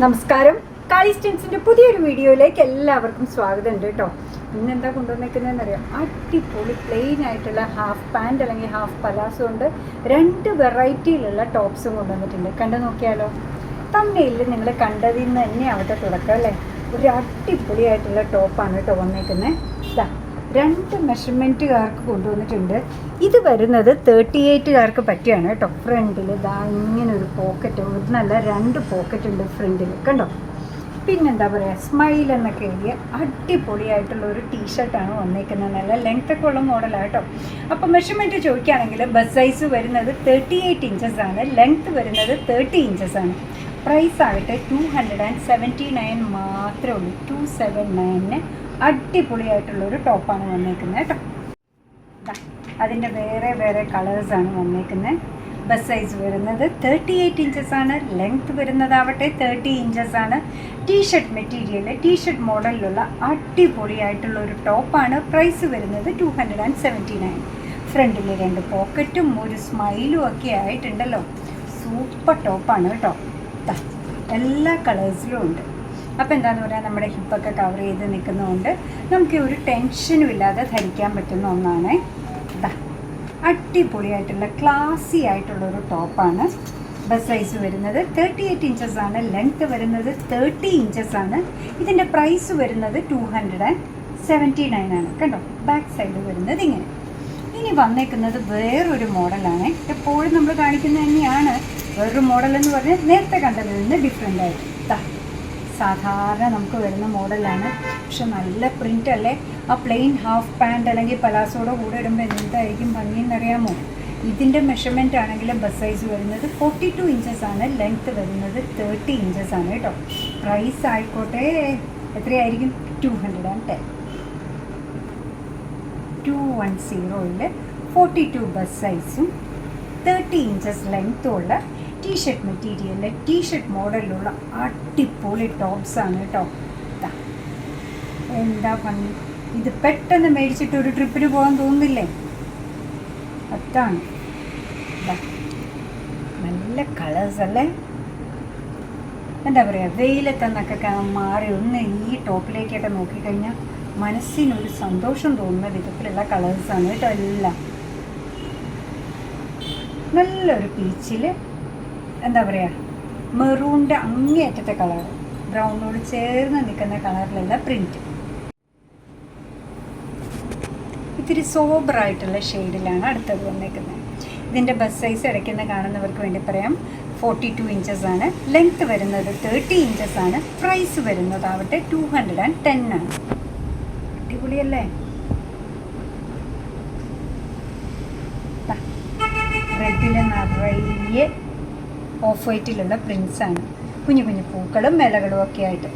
നമസ്കാരം. കാളിസ്റ്റൻസിൻ്റെ പുതിയൊരു വീഡിയോയിലേക്ക് എല്ലാവർക്കും സ്വാഗതം ഉണ്ട് കേട്ടോ. ഇന്നെന്താ കൊണ്ടുവന്നിരിക്കുന്നതെന്നറിയാം, അടിപൊളി പ്ലെയിൻ ആയിട്ടുള്ള ഹാഫ് പാൻറ് അല്ലെങ്കിൽ ഹാഫ് പലാസോ ഉണ്ട്. 2 വെറൈറ്റിയിലുള്ള ടോപ്സും കൊണ്ടുവന്നിട്ടുണ്ട്. കണ്ടു നോക്കിയാലോ. തമ്മിൽ നിങ്ങൾ കണ്ടതിൽ നിന്ന് തന്നെ ആവട്ടെ തുടക്കം അല്ലേ. ഒരു അടിപൊളിയായിട്ടുള്ള ടോപ്പാണ് കേട്ടോ വന്നേക്കുന്നത്. ഇതാ 2 മെഷർമെൻറ്റുകാർക്ക് കൊണ്ടുവന്നിട്ടുണ്ട്. ഇത് വരുന്നത് 38കാർക്ക് പറ്റിയാണ് കേട്ടോ. ഫ്രണ്ടിൽ ഇതാ ഇങ്ങനെ ഒരു പോക്കറ്റ്, ഒന്നല്ല 2 പോക്കറ്റ് ഉണ്ട് ഫ്രണ്ടിൽ, കണ്ടോ. പിന്നെന്താ പറയുക, സ്മൈൽ എന്നൊക്കെ എഴുതിയ അടിപൊളിയായിട്ടുള്ള ഒരു ടീഷർട്ടാണ് വന്നേക്കുന്നത്. നല്ല ലെങ്ത്തൊക്കെ ഉള്ള മോഡലാണ് കേട്ടോ. അപ്പോൾ മെഷർമെൻറ്റ് ചോദിക്കുകയാണെങ്കിൽ ബസ് സൈസ് വരുന്നത് 38 ഇഞ്ചസ് ആണ്, ലെങ്ത്ത് വരുന്നത് 30 ഇഞ്ചസ് ആണ്. പ്രൈസ് ആകട്ടെ 279 മാത്രമേ ഉള്ളൂ. 279 അടിപൊളിയായിട്ടുള്ളൊരു ടോപ്പാണ് വന്നേക്കുന്നത് കേട്ടോ. അതിൻ്റെ വേറെ വേറെ കളേഴ്സാണ് വന്നേക്കുന്നത്. ബസ് സൈസ് വരുന്നത് 38 ഇഞ്ചസ് ആണ്, ലെങ്ത്ത് വരുന്നതാവട്ടെ 30 ഇഞ്ചസ് ആണ്. ടീഷർട്ട് മെറ്റീരിയൽ, ടീഷർട്ട് മോഡലിലുള്ള അടിപൊളിയായിട്ടുള്ളൊരു ടോപ്പാണ്. പ്രൈസ് വരുന്നത് 279. ഫ്രണ്ടിൽ 2 പോക്കറ്റും ഒരു സ്മൈലും ഒക്കെ ആയിട്ടുണ്ടല്ലോ. സൂപ്പർ ടോപ്പാണ് കേട്ടോ. എല്ലാ കളേഴ്സിലും ഉണ്ട്. അപ്പോൾ എന്താണെന്ന് പറയാൻ, നമ്മുടെ ഹിപ്പൊക്കെ കവർ ചെയ്ത് നിൽക്കുന്നതുകൊണ്ട് നമുക്ക് ഒരു ടെൻഷനും ഇല്ലാതെ ധരിക്കാൻ പറ്റുന്ന ഒന്നാണ്. അടിപൊളിയായിട്ടുള്ള ക്ലാസി ആയിട്ടുള്ളൊരു ടോപ്പാണ്. ബസ് സൈസ് വരുന്നത് 38 ഇഞ്ചസ് ആണ്, ലെങ്ത്ത് വരുന്നത് 30 ഇഞ്ചസ് ആണ്. ഇതിൻ്റെ പ്രൈസ് വരുന്നത് 279 ആണ്. കണ്ടോ, ബാക്ക് സൈഡ് വരുന്നത് ഇങ്ങനെ. ഇനി വന്നേക്കുന്നത് വേറൊരു മോഡലാണ്. എപ്പോഴും നമ്മൾ കാണിക്കുന്നത് തന്നെയാണ്. വേറൊരു മോഡലെന്ന് പറഞ്ഞാൽ നേരത്തെ കണ്ടതിൽ നിന്ന് ഡിഫറെൻ്റ് ആയിട്ട് സാധാരണ നമുക്ക് വരുന്ന മോഡലാണ്. പക്ഷെ നല്ല പ്രിൻ്റ് അല്ലേ. ആ പ്ലെയിൻ ഹാഫ് പാൻറ് അല്ലെങ്കിൽ പലാസോടെ കൂടെ ഇടുമ്പോൾ എന്തായിരിക്കും ഭംഗിയെന്നറിയാമോ. ഇതിൻ്റെ മെഷർമെൻ്റ് ആണെങ്കിൽ ബസ് സൈസ് വരുന്നത് 42 ഇഞ്ചസ് ആണ്, ലെങ്ത്ത് വരുന്നത് 30 ഇഞ്ചസ് ആണ് കേട്ടോ. പ്രൈസ് ആയിക്കോട്ടെ എത്രയായിരിക്കും, 210. 210 42 ബസ് സൈസും 30 ഇഞ്ചസ് ലെങ്ത്തും ഉള്ള ടീഷർട്ട് മെറ്റീരിയലിൽ ടീഷർട്ട് മോഡലിലുള്ള അടിപൊളി ടോപ്സാണ് കേട്ടോ. എന്താ ഭംഗി. ഇത് പെട്ടെന്ന് മേടിച്ചിട്ട് ഒരു ട്രിപ്പിന് പോകാൻ തോന്നുന്നില്ലേ. അതാണ് നല്ല കളേഴ്സ് അല്ലേ. എന്താ പറയുക, വെയിലത്തെന്നൊക്കെ മാറി ഒന്ന് ഈ ടോപ്പിലേക്കൊക്കെ നോക്കിക്കഴിഞ്ഞാൽ മനസ്സിനൊരു സന്തോഷം തോന്നുന്ന വിധത്തിലുള്ള കളേഴ്സാണ് കേട്ടോ. എല്ലാം നല്ലൊരു പീച്ചിൽ, എന്താ പറയുക, മെറൂണിൻ്റെ അങ്ങേയറ്റത്തെ കളർ, ബ്രൗണിനോട് ചേർന്ന് നിൽക്കുന്ന കളറിലുള്ള പ്രിൻറ്റ്. ഇത്തിരി സോബറായിട്ടുള്ള ഷെയ്ഡിലാണ് അടുത്തത് വന്നേക്കുന്നത്. ഇതിൻ്റെ ബസ് സൈസ് ഇടയ്ക്കുന്ന കാണുന്നവർക്ക് വേണ്ടി പറയാം 42 ഇഞ്ചസ് ആണ്, ലെങ്ത്ത് വരുന്നത് 30 ഇഞ്ചസ് ആണ്. പ്രൈസ് വരുന്നതാവട്ടെ 210 ആണ്. അടിപൊളിയല്ലേ. റെഡിൽ നിറയെ ഓഫ് വൈറ്റിലുള്ള പ്രിൻസാണ്. കുഞ്ഞു കുഞ്ഞു പൂക്കളും ഇലകളും ഒക്കെ ആയിട്ട്.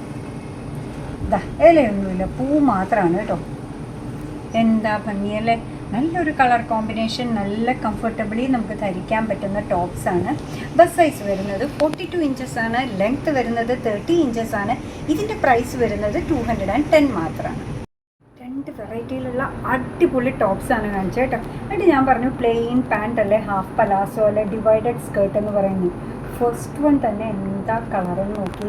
ഇലയൊന്നുമില്ല, പൂ മാത്രമാണ് കേട്ടോ. എന്താ ഭംഗിയല്ലേ. നല്ലൊരു കളർ കോമ്പിനേഷൻ, നല്ല കംഫർട്ടബിളി നമുക്ക് ധരിക്കാൻ പറ്റുന്ന ടോപ്സാണ്. ബസ് സൈസ് വരുന്നത് 42 ഇഞ്ചസ് ആണ്, ലെങ്ത്ത് വരുന്നത് 30 ഇഞ്ചസ് ആണ്. ഇതിൻ്റെ പ്രൈസ് വരുന്നത് 210 മാത്രമാണ്. 2 വെറൈറ്റിയിലുള്ള അടിപൊളി ടോപ്സാണ് കാണിച്ചത് കേട്ടോ. എന്നിട്ട് ഞാൻ പറഞ്ഞു പ്ലെയിൻ പാൻറ് അല്ലേ, ഹാഫ് പലാസോ അല്ലെ, ഡിവൈഡഡ് സ്കേർട്ട് എന്ന് പറയുന്നു. ഫസ്റ്റ് വൺ തന്നെ എന്താ കളറെന്ന് നോക്കി.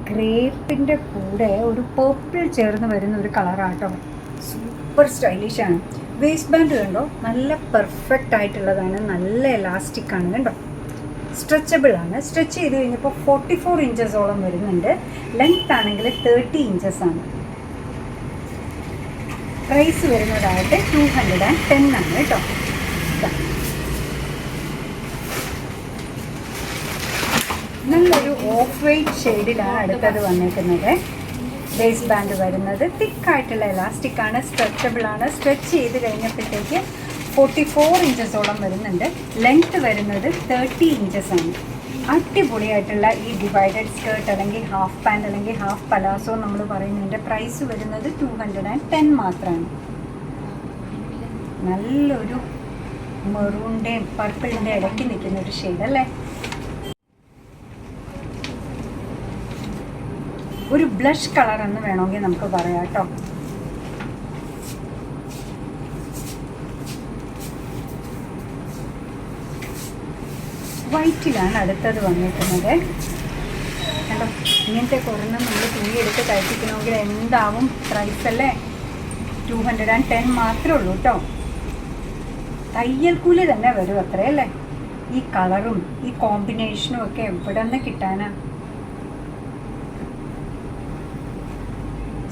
ഗ്രേപ്പിൻ്റെ കൂടെ ഒരു പേർപ്പിൾ ചേർന്ന് വരുന്ന ഒരു കളറാട്ടോ. സൂപ്പർ സ്റ്റൈലിഷാണ്. വേസ്റ്റ് ബാൻഡ് കണ്ടോ, നല്ല പെർഫെക്റ്റ് ആയിട്ടുള്ളതാണ്, നല്ല എലാസ്റ്റിക് ആണ് കണ്ടോ. സ്ട്രെച്ചബിൾ ആണ്. സ്ട്രെച്ച് ചെയ്ത് കഴിഞ്ഞപ്പോൾ 44 ഇഞ്ചസോളം വരുന്നുണ്ട്. ലെങ്ത് ആണെങ്കിൽ 30 ഇഞ്ചസ് ആണ്. പ്രൈസ് വരുന്നതായിട്ട് 210 ആണ് കേട്ടോ. നല്ലൊരു ഓഫ് വൈറ്റ് ഷെയ്ഡിലാണ് അടുത്തത് വന്നേക്കുന്നത്. വേസ്റ്റ് ബാൻഡ് വരുന്നത് തിക്കായിട്ടുള്ള എലാസ്റ്റിക് ആണ്, സ്ട്രെച്ചബിൾ ആണ്. സ്ട്രെച്ച് ചെയ്ത് കഴിഞ്ഞപ്പോഴത്തേക്ക് 44 ഇഞ്ചസോളം വരുന്നുണ്ട്. ലെങ്ത്ത് വരുന്നത് 30 ഇഞ്ചസ് ആണ്. അടിപൊളിയായിട്ടുള്ള ഈ ഡിവൈഡഡ് സ്കേർട്ട് അല്ലെങ്കിൽ ഹാഫ് പാൻറ് അല്ലെങ്കിൽ ഹാഫ് പലാസോ നമ്മൾ പറയുന്നതിൻ്റെ പ്രൈസ് വരുന്നത് 210 മാത്രമാണ്. നല്ലൊരു മെറൂണിൻ്റെയും പർപ്പിളിൻ്റെ ഇടയ്ക്ക് നിൽക്കുന്നൊരു ഷെയ്ഡ് അല്ലേ. ഒരു ബ്ലഷ് കളർ എന്ന് വേണമെങ്കിൽ നമുക്ക് പറയാം കേട്ടോ. വൈറ്റിലാണ് അടുത്തത് വന്നിരിക്കുന്നത്. കണ്ടോ, ഇങ്ങനത്തെ കുറഞ്ഞ നമ്മൾ തുണി എടുത്ത് തയ്പ്പിക്കണമെങ്കിൽ എന്താവും പ്രൈസ് അല്ലേ? 210 മാത്രമേ ഉള്ളൂ കേട്ടോ. തയ്യൽ കൂലി തന്നെ വരും അത്രയല്ലേ? ഈ കളറും ഈ കോമ്പിനേഷനും ഒക്കെ എവിടെ നിന്ന് കിട്ടാനാ?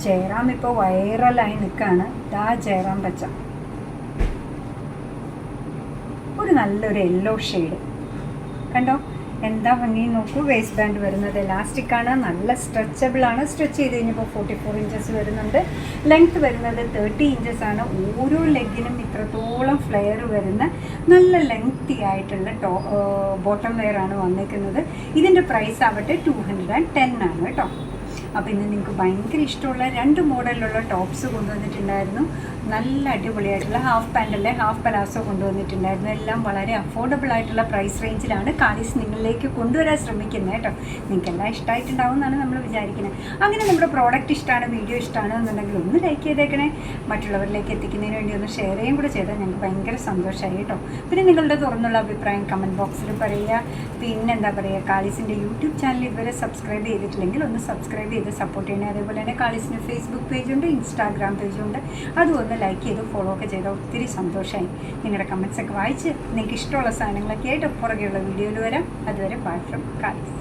ജയറാം ഇപ്പോൾ വൈറലായി നിൽക്കുകയാണ്. ദാ ജയറാം പച്ച, ഒരു നല്ലൊരു യെല്ലോ ഷെയ്ഡ് കണ്ടോ, എന്താ ഭംഗി നോക്കൂ. വേസ്റ്റ് ബാൻഡ് വരുന്നത് എലാസ്റ്റിക് ആണ്, നല്ല സ്ട്രെച്ചബിൾ ആണ്. സ്ട്രെച്ച് ചെയ്ത് കഴിഞ്ഞപ്പോൾ 44 ഇഞ്ചസ് വരുന്നുണ്ട്. ലെങ്ത് വരുന്നത് 30 ഇഞ്ചസ് ആണ്. ഓരോ ലെഗിനും ഇത്രത്തോളം ഫ്ലെയർ വരുന്ന നല്ല ലെങ്തി ആയിട്ടുള്ള ബോട്ടം വെയർ ആണ് വന്നിരിക്കുന്നത്. ഇതിൻ്റെ പ്രൈസ് ആവട്ടെ 210 ആണ് കേട്ടോ. അപ്പോൾ ഇന്ന് നിങ്ങൾക്ക് ഭയങ്കര ഇഷ്ടമുള്ള 2 മോഡലിലുള്ള ടോപ്സ് കൊണ്ടുവന്നിട്ടുണ്ടായിരുന്നു. നല്ല അടിപൊളിയായിട്ടുള്ള ഹാഫ് പാൻറ്റല്ലേ, ഹാഫ് പലാസോ കൊണ്ടുവന്നിട്ടുണ്ടായിരുന്നു. എല്ലാം വളരെ അഫോർഡബിൾ ആയിട്ടുള്ള പ്രൈസ് റേഞ്ചിലാണ് കാലീസ് നിങ്ങളിലേക്ക് കൊണ്ടുവരാൻ ശ്രമിക്കുന്നത് കേട്ടോ. നിങ്ങൾക്കെല്ലാം ഇഷ്ടമായിട്ടുണ്ടാവും എന്നാണ് നമ്മൾ വിചാരിക്കുന്നത്. അങ്ങനെ നമ്മുടെ പ്രോഡക്റ്റ് ഇഷ്ടമാണ്, വീഡിയോ ഇഷ്ടമാണ് എന്നുണ്ടെങ്കിൽ ഒന്ന് ലൈക്ക് ചെയ്തേക്കണേ. മറ്റുള്ളവരിലേക്ക് എത്തിക്കുന്നതിന് വേണ്ടി ഒന്ന് ഷെയർ ചെയ്യുകയും കൂടെ ചെയ്താൽ ഞങ്ങൾക്ക് ഭയങ്കര സന്തോഷമായി കേട്ടോ. പിന്നെ നിങ്ങളുടെ തുറന്നുള്ള അഭിപ്രായം കമൻറ്റ് ബോക്സിൽ പറയുക. പിന്നെ എന്താ പറയുക, കാലീസിൻ്റെ യൂട്യൂബ് ചാനൽ ഇതുവരെ സബ്സ്ക്രൈബ് ചെയ്തിട്ടില്ലെങ്കിൽ ഒന്ന് സബ്സ്ക്രൈബ് ചെയ്ത് സപ്പോർട്ട് ചെയ്യണേ. അതേപോലെ തന്നെ കാലീസിന് ഫേസ്ബുക്ക് പേജുണ്ട്, ഇൻസ്റ്റാഗ്രാം പേജുണ്ട്. അതും ഒന്ന് ലൈക്ക് ചെയ്ത് ഫോളോ ഒക്കെ ചെയ്താൽ ഒത്തിരി സന്തോഷമായി. നിങ്ങളുടെ കമൻറ്റ്സൊക്കെ വായിച്ച് നിങ്ങൾക്ക് ഇഷ്ടമുള്ള സാധനങ്ങളൊക്കെ ആയിട്ട് പുറകെയുള്ള വീഡിയോയിൽ വരാം. അതുവരെ ബൈ ഫ്രം കാലീസ്.